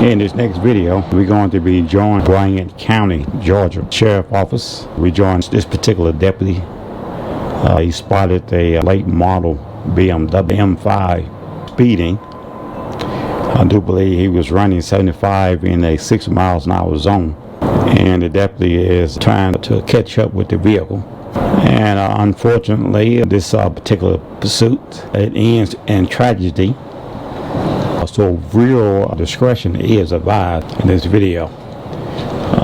In this next video, we're going to be joining Bryan County, Georgia Sheriff Office. We joined this particular deputy. He spotted a late model BMW M5 speeding. I do believe he was running 75 in a 6 miles an hour zone. And the deputy is trying to catch up with the vehicle. And unfortunately, this particular pursuit, it ends in tragedy. So real discretion is advised in this video.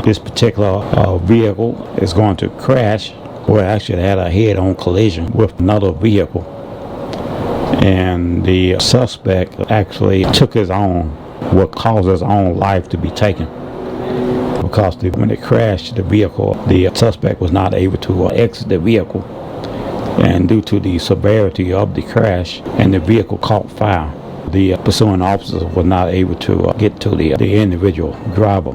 This particular vehicle is going to crash, or actually had a head-on collision with another vehicle. And the suspect actually took his own, what caused his own life to be taken. Because when it crashed the vehicle, the suspect was not able to exit the vehicle. And due to the severity of the crash, and the vehicle caught fire, the pursuing officers were not able to get to the individual driver.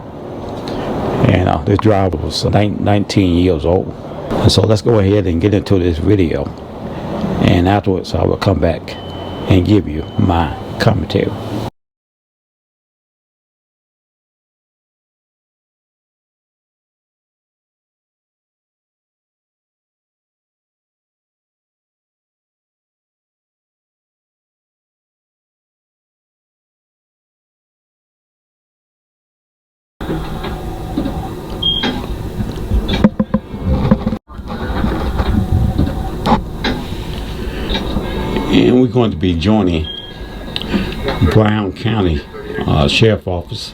And this driver was 19 years old. And so let's go ahead and get into this video. And afterwards I will come back and give you my commentary. And we're going to be joining Bryan County Sheriff Office.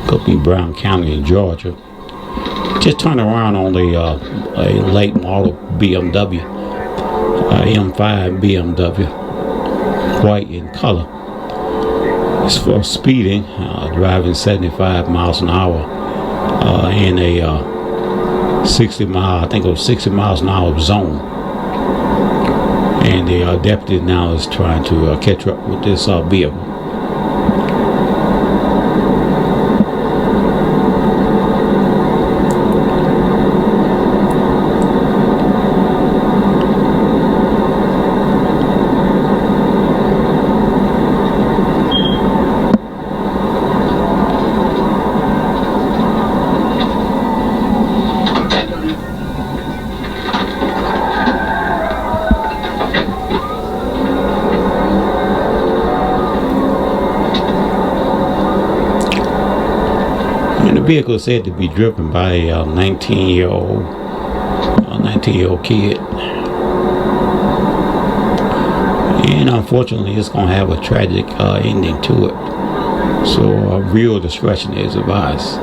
Could be Bryan County in Georgia. Just turn around on a late model BMW, M5 BMW, white in color. It's for speeding, driving 75 miles an hour in a 60 miles an hour zone. And the deputy now is trying to catch up with this vehicle. The vehicle is said to be driven by a 19-year-old kid, and unfortunately it's going to have a tragic ending to it. So real discretion is advised.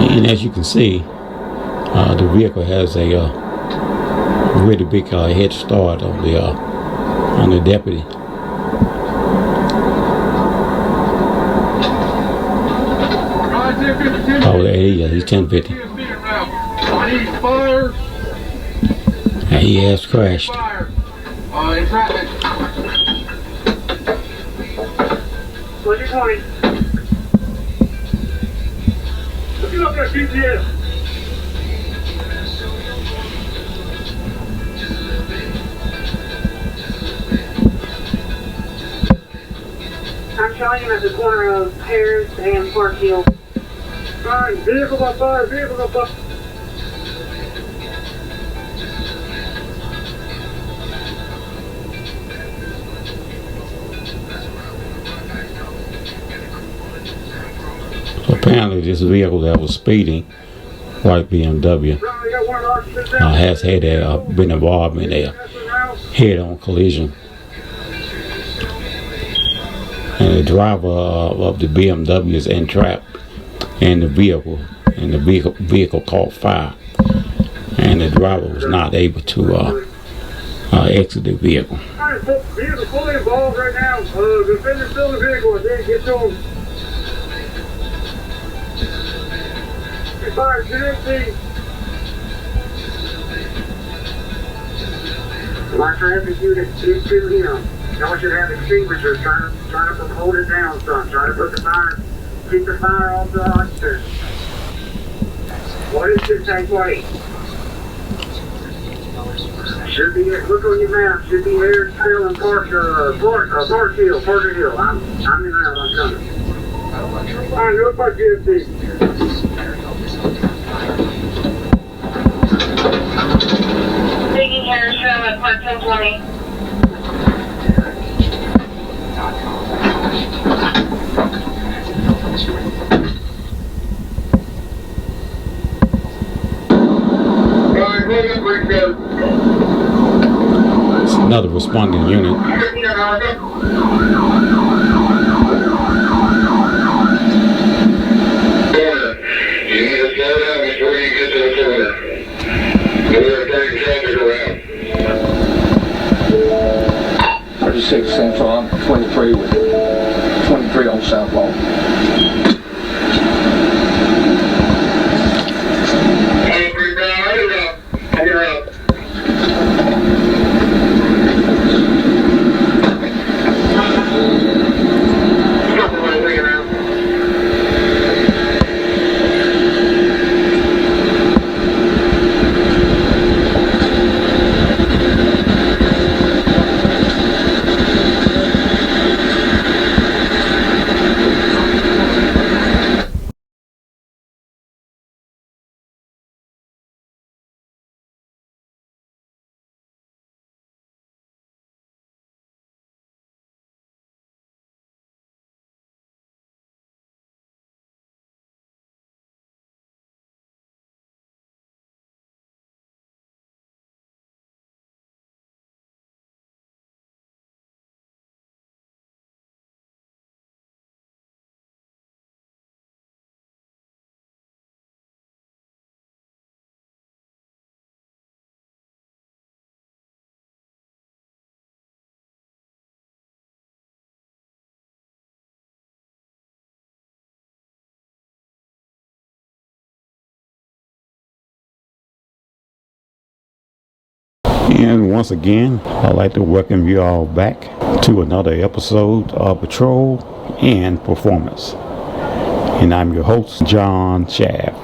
And as you can see, the vehicle has a really big head start on the deputy. Yeah, he's 1050. Fire. And he has crashed. Fire. In traffic. What's your point? Look it up there, GPS. I'm showing him at the corner of Harris and Park Hill. Fire, vehicle on fire, vehicle on fire. So apparently this vehicle that was speeding, white BMW, has had been involved in a head-on collision. And the driver of the BMW is entrapped in the vehicle, and the vehicle caught fire, and the driver was not able to exit the vehicle. Alright, vehicle fully involved right now. Defenders still in the vehicle. I think get to him. Fire, GMC. My traffic unit is to him. Y'all should have extinguishers. Try to hold it down, son. Try to put the fire, keep the fire off the officer. What is this take place? Should be, look on your map, should be Harris Hill and Park Hill, Parker Hill. I'm in there, I'm coming. Alright, look by GMC. Taking Harris Hill at Park 1020. It's another responding unit. Six Central, I'm 23 with 23 on Southlaw. And once again, I'd like to welcome you all back to another episode of Patrol and Performance. And I'm your host, John Shaft.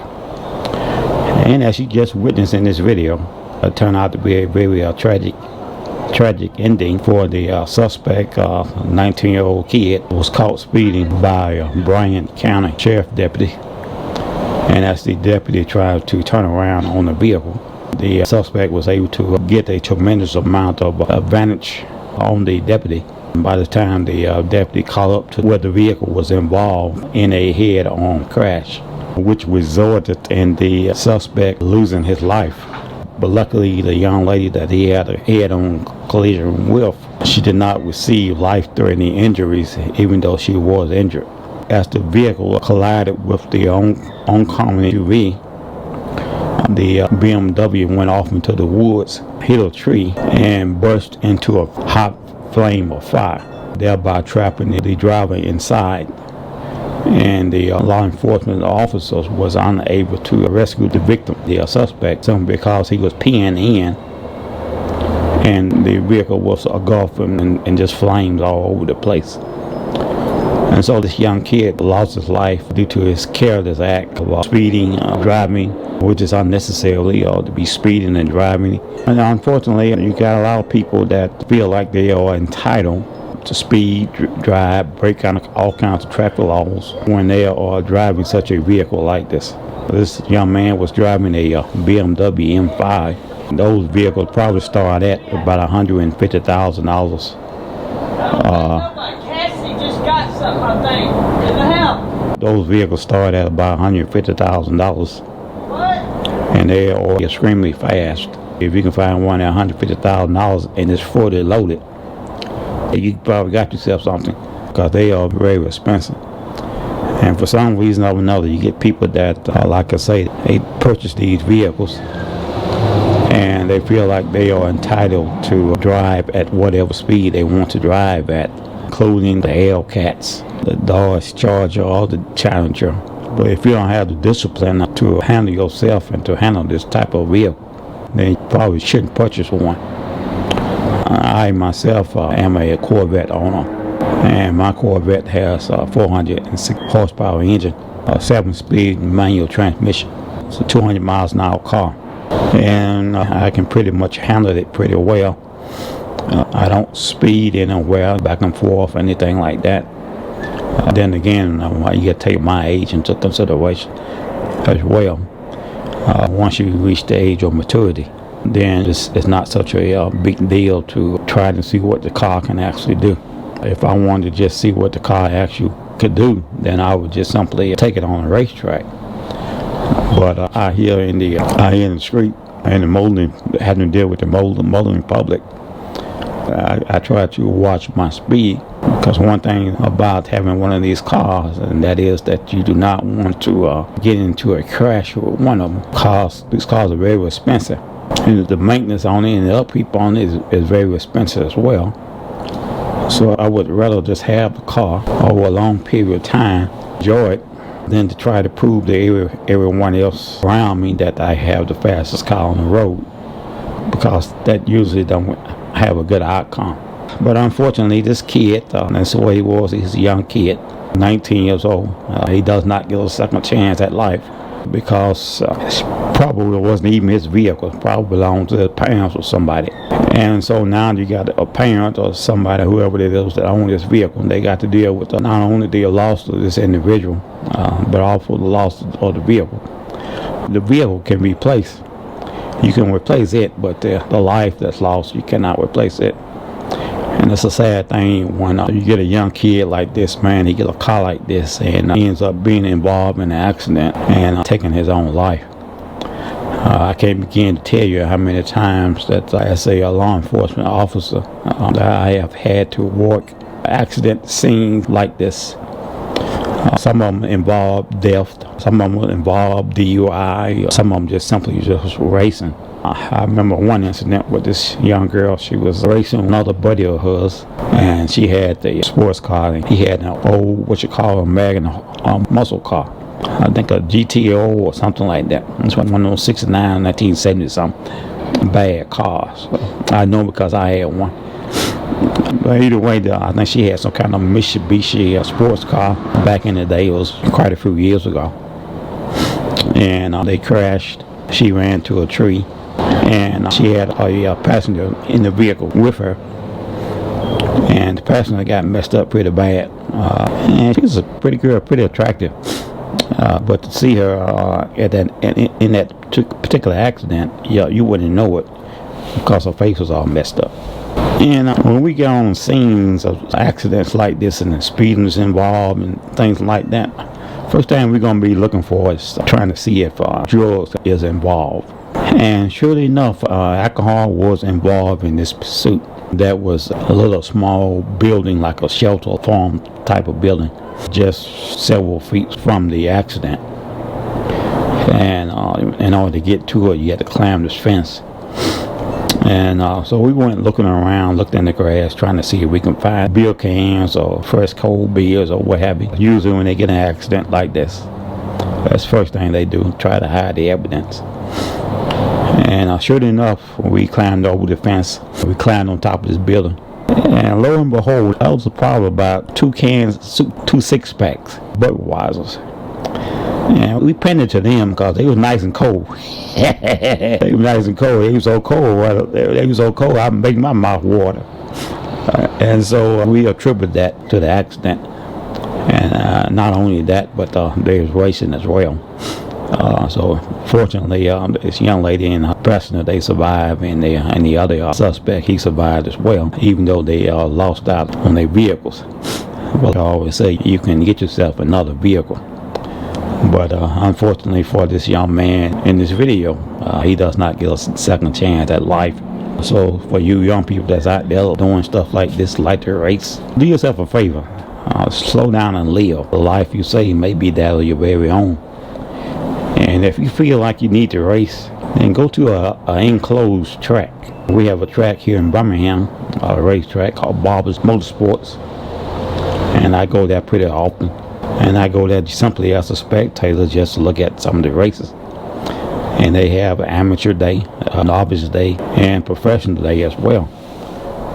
And as you just witnessed in this video, it turned out to be a very tragic ending for the suspect. 19-year-old kid was caught speeding by Bryan County Sheriff Deputy. And as the deputy tried to turn around on the vehicle, the suspect was able to get a tremendous amount of advantage on the deputy. By the time the deputy caught up to where the vehicle was involved in a head-on crash, which resulted in the suspect losing his life. But luckily, the young lady that he had a head-on collision with, she did not receive life-threatening injuries, even though she was injured. As the vehicle collided with the oncoming SUV, the BMW went off into the woods, hit a tree, and burst into a hot flame of fire, thereby trapping the driver inside. and the law enforcement officers was unable to rescue the victim, the suspect, simply because he was peeing in, and the vehicle was engulfing and just flames all over the place. And so this young kid lost his life due to his careless act of speeding, driving, which is unnecessarily, to be speeding and driving. And unfortunately, you got a lot of people that feel like they are entitled to speed, drive, break all kinds of traffic laws when they are driving such a vehicle like this. This young man was driving a BMW M5. Those vehicles probably start at about $150,000. Those vehicles start at about $150,000, and they are extremely fast. If you can find one at $150,000 and it's fully loaded, you probably got yourself something, because they are very expensive. And for some reason or another, you get people that, like I say, they purchase these vehicles and they feel like they are entitled to drive at whatever speed they want to drive at, including the Hellcats, the Dodge Charger, or the Challenger. But if you don't have the discipline to handle yourself and to handle this type of vehicle, then you probably shouldn't purchase one. I myself am a Corvette owner, and my Corvette has a 406 horsepower engine, a 7-speed manual transmission. It's a 200 miles an hour car, and I can pretty much handle it pretty well. I don't speed anywhere, back and forth, anything like that. Then again, you got to take my age into consideration as well. Once you reach the age of maturity, then it's not such a big deal to try to see what the car can actually do. If I wanted to just see what the car actually could do, then I would just simply take it on a racetrack. But out here in the street, and the molding, having to deal with the molding public, I try to watch my speed, because one thing about having one of these cars, and that is that you do not want to get into a crash with one of them, because these cars are very expensive, and the maintenance on it and the upkeep on it is very expensive as well. So I would rather just have the car over a long period of time, enjoy it, than to try to prove to everyone else around me that I have the fastest car on the road, because that usually don't have a good outcome. But unfortunately, this kid, that's the way he was. He's a young kid, 19 years old. He does not get a second chance at life, because probably wasn't even his vehicle. It probably belonged to his parents or somebody. And so now you got a parent or somebody, whoever it is that owns this vehicle, and they got to deal with not only the loss of this individual, but also the loss of the vehicle. The vehicle can be replaced. You can replace it, but the life that's lost, you cannot replace it. And it's a sad thing when you get a young kid like this, man, he get a car like this, and he ends up being involved in an accident and taking his own life. I can't begin to tell you how many times that as a law enforcement officer that I have had to work accident scenes like this. Some of them involve death, some of them involve DUI, some of them just simply just racing. I remember one incident with this young girl. She was racing another buddy of hers, and she had a sports car, and he had an old, what you call a American muscle car. I think a GTO or something like that. It's one of those 69, 1970 something bad cars. So I know because I had one. But either way, I think she had some kind of Mitsubishi sports car back in the day. It was quite a few years ago. And they crashed. She ran to a tree, and she had a passenger in the vehicle with her. And the passenger got messed up pretty bad. And she was a pretty girl, pretty attractive. But to see her in that particular accident, you wouldn't know it, because her face was all messed up. And when we get on scenes of accidents like this and the speeding is involved and things like that, first thing we're going to be looking for is trying to see if drugs is involved. And surely enough, alcohol was involved in this pursuit. That was a little small building, like a shelter farm type of building, just several feet from the accident. And in order to get to it, you had to climb this fence. And so we went looking around, looked in the grass, trying to see if we can find beer cans or fresh cold beers or what have you. Usually when they get in an accident like this, that's the first thing they do, try to hide the evidence. And sure enough, when we climbed over the fence, we climbed on top of this building. And lo and behold, that was probably about 2 cans, 2 6-packs, Budweiser's. And we pinned it to them because they was nice and cold. They was nice and cold. They was so cold. Well, they was so cold, I made my mouth water. And so we attribute that to the accident. And not only that, but they was racing as well. So fortunately, this young lady and her passenger, they survived, and the other suspect, he survived as well, even though they lost out on their vehicles. Well, I always say you can get yourself another vehicle. But unfortunately for this young man in this video, he does not get a second chance at life. So for you young people that's out there doing stuff like this, like to race, do yourself a favor. Slow down and live. The life you save may be that of your very own. And if you feel like you need to race, then go to a enclosed track. We have a track here in Birmingham, a racetrack called Barber's Motorsports. And I go there pretty often. And I go there simply as a spectator just to look at some of the races. And they have an amateur day, an novice day, and professional day as well.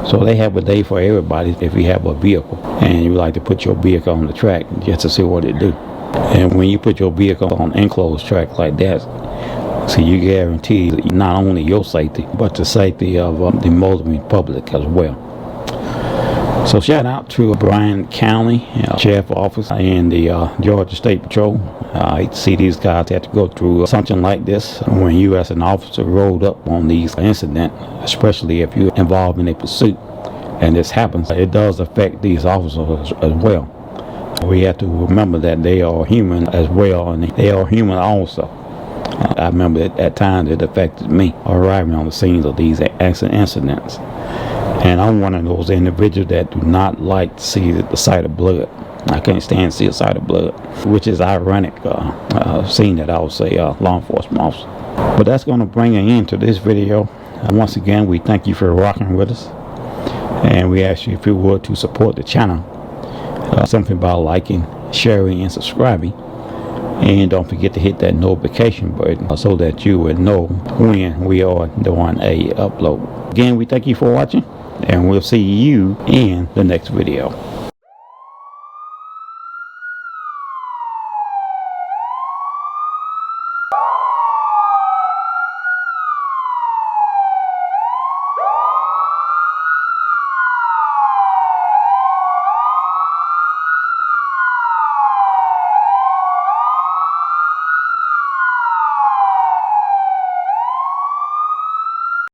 So they have a day for everybody if you have a vehicle and you like to put your vehicle on the track just to see what it do. And when you put your vehicle on an enclosed track like that, so you guarantee not only your safety, but the safety of the motoring public as well. So shout out to Bryan County Sheriff Office and the Georgia State Patrol. I hate to see these guys have to go through something like this when you as an officer rolled up on these incidents, especially if you're involved in a pursuit and this happens. It does affect these officers as well. We have to remember that they are human as well, and they are human also. I remember at times it affected me arriving on the scenes of these accident incidents. And I'm one of those individuals that do not like to see the sight of blood. I can't stand to see a sight of blood, which is ironic, seeing that I would say law enforcement officer. But that's going to bring an end to this video. Once again, we thank you for rocking with us. And we ask you if you would to support the channel. Something about liking, sharing, and subscribing. And don't forget to hit that notification button so that you will know when we are doing a upload. Again, we thank you for watching, and we'll see you in the next video.